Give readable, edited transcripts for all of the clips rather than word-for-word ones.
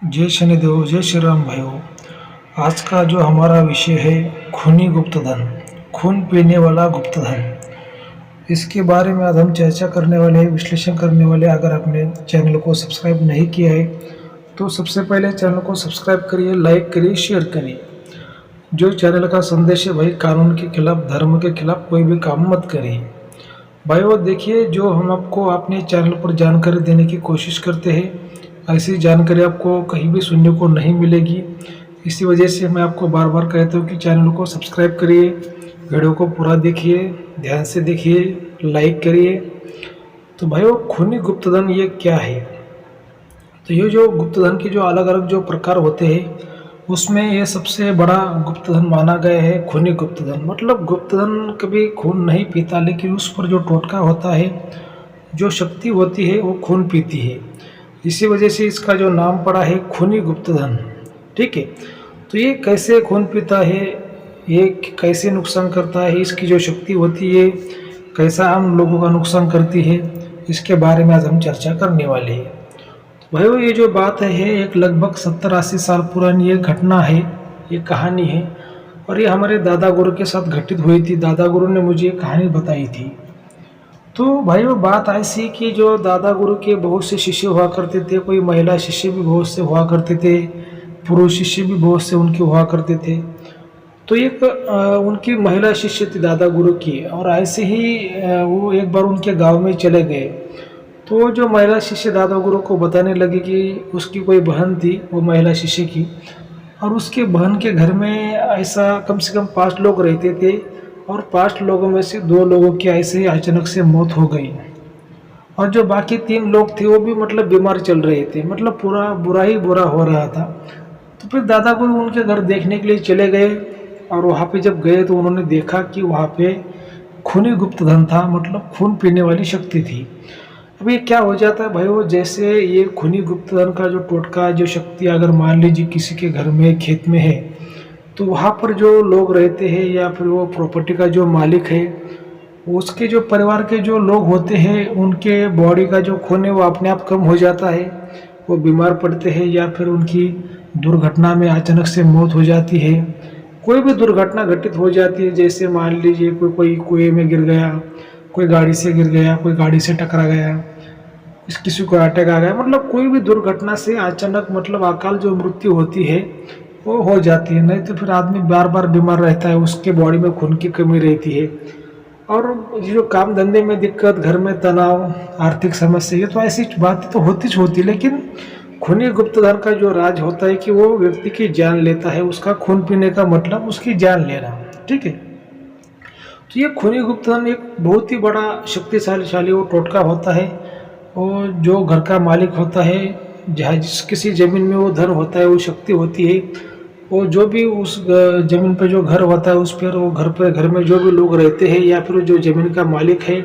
जय शनिदेव, जय श्री राम भाइयों। आज का जो हमारा विषय है खूनी गुप्तधन, खून पीने वाला गुप्तधन। इसके बारे में आज हम चर्चा करने वाले हैं, विश्लेषण करने वाले। अगर आपने चैनल को सब्सक्राइब नहीं किया है तो सबसे पहले चैनल को सब्सक्राइब करिए, लाइक करिए, शेयर करिए। जो चैनल का संदेश है भाई, कानून के खिलाफ, धर्म के खिलाफ कोई भी काम मत करिए भाइयों। देखिए, जो हम आपको अपने चैनल पर जानकारी देने की कोशिश करते हैं, ऐसी जानकारी आपको कहीं भी सुनने को नहीं मिलेगी। इसी वजह से मैं आपको बार बार कहता हूँ कि चैनल को सब्सक्राइब करिए, वीडियो को पूरा देखिए, ध्यान से देखिए, लाइक करिए। तो भाइयों, खूनी गुप्तधन ये क्या है? तो ये जो गुप्तधन के जो अलग अलग जो प्रकार होते हैं, उसमें ये सबसे बड़ा गुप्तधन माना गया है खूनी गुप्तधन। मतलब गुप्तधन कभी खून नहीं पीता, लेकिन उस पर जो टोटका होता है, जो शक्ति होती है, वो खून पीती है। इसी वजह से इसका जो नाम पड़ा है खूनी गुप्तधन। ठीक है, तो ये कैसे खून पीता है, ये कैसे नुकसान करता है, इसकी जो शक्ति होती है कैसा हम लोगों का नुकसान करती है, इसके बारे में आज हम चर्चा करने वाले हैं। भाइयों, ये जो बात है एक लगभग 70-80 साल पुरानी ये घटना है, ये कहानी है। और ये हमारे दादा गुरु के साथ घटित हुई थी। दादा गुरु ने मुझे ये कहानी बताई थी। तो भाइयों, बात ऐसी कि जो दादा गुरु के बहुत से शिष्य हुआ करते थे, कोई महिला शिष्य भी बहुत से हुआ करते थे, पुरुष शिष्य भी बहुत से उनके हुआ करते थे। तो एक उनकी महिला शिष्य थी दादा गुरु की, और ऐसे ही वो एक बार उनके गांव में चले गए। तो जो महिला शिष्य दादा गुरु को बताने लगी कि उसकी कोई बहन थी, वो महिला शिष्य की, और उसके बहन के घर में ऐसा कम से कम 5 लोग रहते थे, और 5 लोगों में से 2 लोगों की ऐसे ही अचानक से मौत हो गई। और जो बाकी 3 लोग थे वो भी मतलब बीमार चल रहे थे, मतलब पूरा बुरा ही बुरा हो रहा था। तो फिर दादा गुरु उनके घर देखने के लिए चले गए, और वहाँ पे जब गए तो उन्होंने देखा कि वहाँ पे खूनी गुप्तधन था, मतलब खून पीने वाली शक्ति थी। अब ये क्या हो जाता है भाइयों, जैसे ये खूनी गुप्तधन का जो टोटका, जो शक्ति अगर मान लीजिए किसी के घर में, खेत में है, तो वहाँ पर जो लोग रहते हैं या फिर वो प्रॉपर्टी का जो मालिक है, उसके जो परिवार के जो लोग होते हैं, उनके बॉडी का जो खून है वो अपने आप कम हो जाता है। वो बीमार पड़ते हैं या फिर उनकी दुर्घटना में अचानक से मौत हो जाती है। कोई भी दुर्घटना घटित हो जाती है, जैसे मान लीजिए कोई कुएं में गिर गया, कोई गाड़ी से गिर गया, कोई गाड़ी से टकरा गया, किसी को अटैक आ गया, मतलब कोई भी दुर्घटना से अचानक मतलब अकाल जो मृत्यु होती है वो हो जाती है। नहीं तो फिर आदमी बार बार बीमार रहता है, उसके बॉडी में खून की कमी रहती है। और ये जो काम धंधे में दिक्कत, घर में तनाव, आर्थिक समस्या, ये तो ऐसी बातें तो होती, लेकिन खूनी गुप्तधन का जो राज होता है कि वो व्यक्ति की जान लेता है। उसका खून पीने का मतलब उसकी जान लेना। ठीक है, तो ये खूनी गुप्तधन एक बहुत ही बड़ा शक्तिशाली वो टोटका होता है। और जो घर का मालिक होता है, जहाँ जिस किसी जमीन में वो धन होता है, वो शक्ति होती है, वो जो भी उस जमीन पर जो घर होता है, उस पर वो घर में जो भी लोग रहते हैं, या फिर जो जमीन का मालिक है,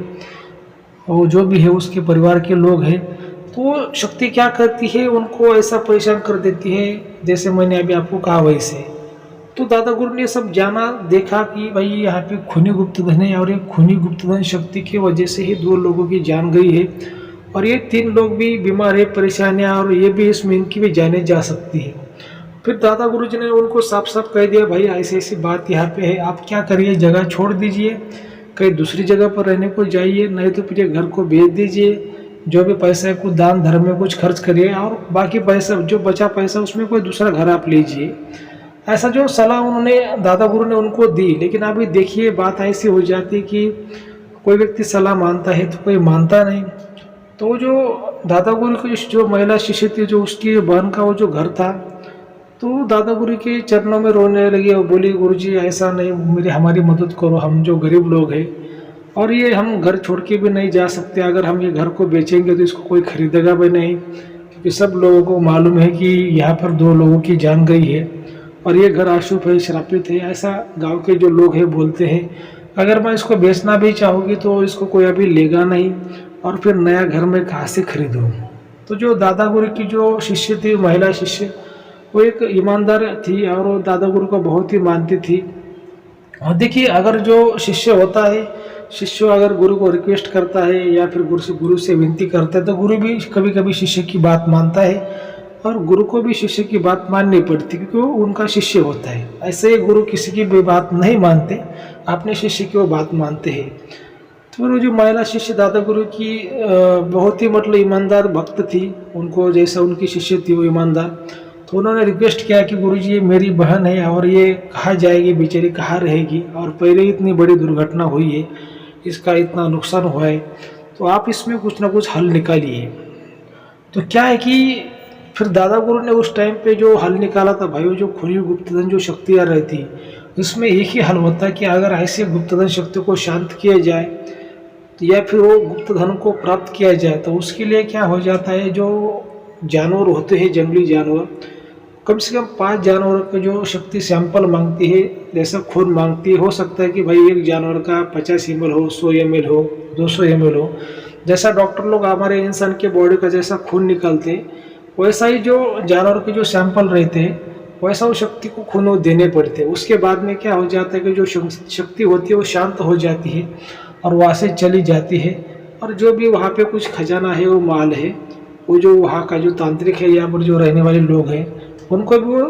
वो जो भी है उसके परिवार के लोग हैं, तो वो शक्ति क्या करती है, उनको ऐसा परेशान कर देती है जैसे मैंने अभी आपको कहा वैसे। तो दादा गुरु ने सब जाना, देखा कि भाई यहाँ पे खूनी गुप्तधन है, और ये खूनी गुप्तधन शक्ति की वजह से ही 2 लोगों की जान गई है, और ये 3 लोग भी बीमार है, परेशानियाँ, और ये भी इसमें इनकी भी जाने जा सकती है। फिर दादा गुरु जी ने उनको साफ साफ कह दिया, भाई ऐसी ऐसी बात यहाँ पे है, आप क्या करिए, जगह छोड़ दीजिए, कहीं दूसरी जगह पर रहने को जाइए, नहीं तो फिर ये घर को बेच दीजिए, जो भी पैसा है कुछ दान धर्म में कुछ खर्च करिए, और बाकी पैसा जो बचा पैसा उसमें कोई दूसरा घर आप लीजिए। ऐसा जो सलाह उन्होंने, दादा गुरु ने उनको दी। लेकिन अभी देखिए, बात ऐसी हो जाती है कि कोई व्यक्ति सलाह मानता है तो कोई मानता नहीं। तो जो दादा गुरु की जो महिला शिष्य थी, जो उसकी बहन का वो जो घर था, तो दादा गुरु के चरणों में रोने लगी और बोली, गुरुजी ऐसा नहीं, हमारी मदद करो, हम जो गरीब लोग हैं, और ये हम घर छोड़ के भी नहीं जा सकते। अगर हम ये घर को बेचेंगे तो इसको कोई खरीदेगा भी नहीं, क्योंकि सब लोगों को मालूम है कि यहाँ पर 2 लोगों की जान गई है, और ये घर अशुभ है, श्रापित है, ऐसा गांव के जो लोग हैं बोलते हैं। अगर मैं इसको बेचना भी चाहूँगी तो इसको कोई अभी लेगा नहीं, और फिर नया घर में कहाँ से खरीदूँ। तो जो दादा गुरु की जो शिष्य थी, महिला शिष्य, वो एक ईमानदार थी, और वो दादा गुरु को बहुत ही मानती थी। और देखिए, अगर जो शिष्य होता है, शिष्य अगर गुरु को रिक्वेस्ट करता है या फिर गुरु से विनती करता है, तो गुरु भी कभी कभी शिष्य की बात मानता है। और गुरु को भी शिष्य की बात माननी पड़ती क्योंकि वो उनका शिष्य होता है। ऐसे ही गुरु किसी की भी बात नहीं मानते, अपने शिष्य की वो बात मानते हैं। तो वो जो महिला शिष्य दादा गुरु की बहुत ही मतलब ईमानदार भक्त थी, उनको जैसा उनकी शिष्य थी वो ईमानदार। तो उन्होंने रिक्वेस्ट किया कि गुरुजी ये मेरी बहन है और ये कहाँ जाएगी बेचारी, कहाँ रहेगी, और पहले ही इतनी बड़ी दुर्घटना हुई है, इसका इतना नुकसान हुआ है, तो आप इसमें कुछ ना कुछ हल निकालिए। तो क्या है कि फिर दादा गुरु ने उस टाइम पे जो हल निकाला था भाइयों, जो खुली गुप्तधन जो शक्तियाँ रहती, उसमें एक ही हल होता है कि अगर ऐसे गुप्तधन शक्ति को शांत किया जाए या फिर वो गुप्तधन को प्राप्त किया जाए, तो उसके लिए क्या हो जाता है, जो जानवर होते हैं जंगली जानवर, कम से कम 5 जानवरों की जो शक्ति सैंपल मांगती है, जैसा खून मांगती है, हो सकता है कि भाई एक जानवर का 50 ml हो, 100 ml हो, 200 ml हो। जैसा डॉक्टर लोग हमारे इंसान के बॉडी का जैसा खून निकालते हैं, वैसा ही जो जानवर के जो सैंपल रहते हैं, वैसा वो शक्ति को खून वो देने पड़ते हैं। उसके बाद में क्या हो जाता है कि जो शक्ति होती है वो शांत हो जाती है और वहाँ से चली जाती है, और जो भी वहाँ पे कुछ खजाना है, वो माल है, वो जो वहाँ का जो तांत्रिक है, यहाँ पर जो रहने वाले लोग हैं, उनको भी वो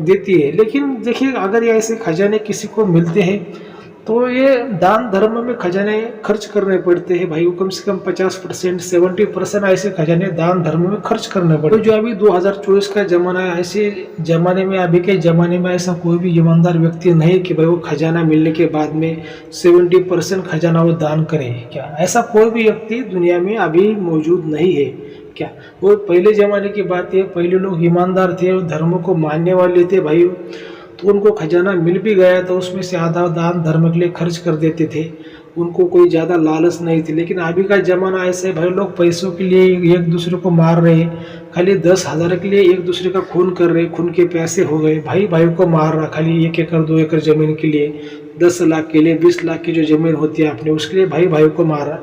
देती है। लेकिन देखिए, अगर ये ऐसे खजाने किसी को मिलते हैं तो ये दान धर्म में खजाने खर्च करने पड़ते हैं भाई, कम से कम 50% 70% ऐसे खजाने दान धर्म में खर्च करने पड़ते हैं। तो जो अभी 2024 का ज़माना है, ऐसे ज़माने में, अभी के ज़माने में ऐसा कोई भी ईमानदार व्यक्ति नहीं कि भाई वो खजाना मिलने के बाद में 70% खजाना वो दान करे। क्या ऐसा कोई भी व्यक्ति दुनिया में अभी मौजूद नहीं है क्या? वो पहले ज़माने की बात है, पहले लोग ईमानदार थे, धर्म को मानने वाले थे भाई, तो उनको खजाना मिल भी गया तो उसमें से आधा दान धर्म के लिए खर्च कर देते थे, उनको कोई ज़्यादा लालच नहीं थी। लेकिन अभी का ज़माना ऐसे भाई, लोग पैसों के लिए एक दूसरे को मार रहे हैं, खाली 10,000 के लिए एक दूसरे का खून कर रहे, खून के पैसे हो गए, भाई भाई को मार रहा, खाली 1 एकड़ 2 एकड़ ज़मीन के लिए, 10 लाख के लिए, 20 लाख की जो ज़मीन होती है अपने, उसके लिए भाई भाई को मार रहा।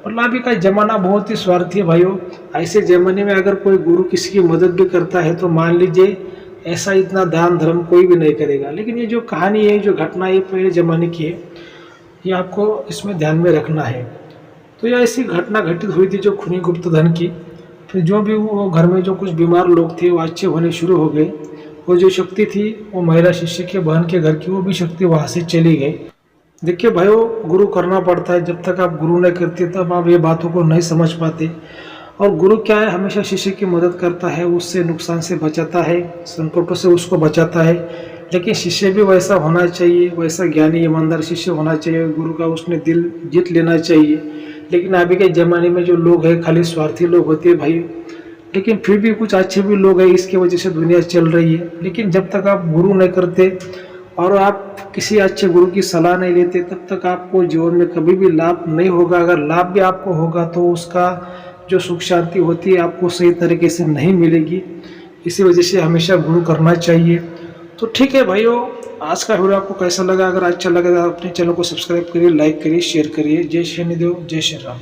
मतलब अभी का ज़माना बहुत ही स्वार्थी है भाइयों। ऐसे ज़माने में अगर कोई गुरु किसी की मदद भी करता है तो मान लीजिए ऐसा इतना दान धर्म कोई भी नहीं करेगा। लेकिन ये जो कहानी है, जो घटना है, पहले ज़माने की है, ये आपको इसमें ध्यान में रखना है। तो यह ऐसी घटना घटित हुई थी जो खूनी गुप्तधन की। फिर जो भी वो घर में जो कुछ बीमार लोग थे वो अच्छे होने शुरू हो गए। वो जो शक्ति थी वो महिला शिष्य के बहन के घर की, वो भी शक्ति वहाँ से चली गई। देखिए भाइयों, गुरु करना पड़ता है, जब तक आप गुरु नहीं करते तब आप ये बातों को नहीं समझ पाते। और गुरु क्या है, हमेशा शिष्य की मदद करता है, उससे नुकसान से बचाता है, संकटों से उसको बचाता है। लेकिन शिष्य भी वैसा होना चाहिए, वैसा ज्ञानी ईमानदार शिष्य होना चाहिए, गुरु का उसने दिल जीत लेना चाहिए। लेकिन अभी के ज़माने में जो लोग हैं खाली स्वार्थी लोग होते हैं भाई। लेकिन फिर भी कुछ अच्छे भी लोग हैं, इसकी वजह से दुनिया चल रही है। लेकिन जब तक आप गुरु नहीं करते और आप किसी अच्छे गुरु की सलाह नहीं लेते, तब तक आपको जीवन में कभी भी लाभ नहीं होगा। अगर लाभ भी आपको होगा तो उसका जो सुख शांति होती है आपको सही तरीके से नहीं मिलेगी। इसी वजह से हमेशा गुरु करना चाहिए। तो ठीक है भाइयों, आज का वीडियो आपको कैसा लगा? अगर अच्छा लगा तो अपने चैनल को सब्सक्राइब करिए, लाइक करिए, शेयर करिए। जय शनिदेव, जय श्री राम।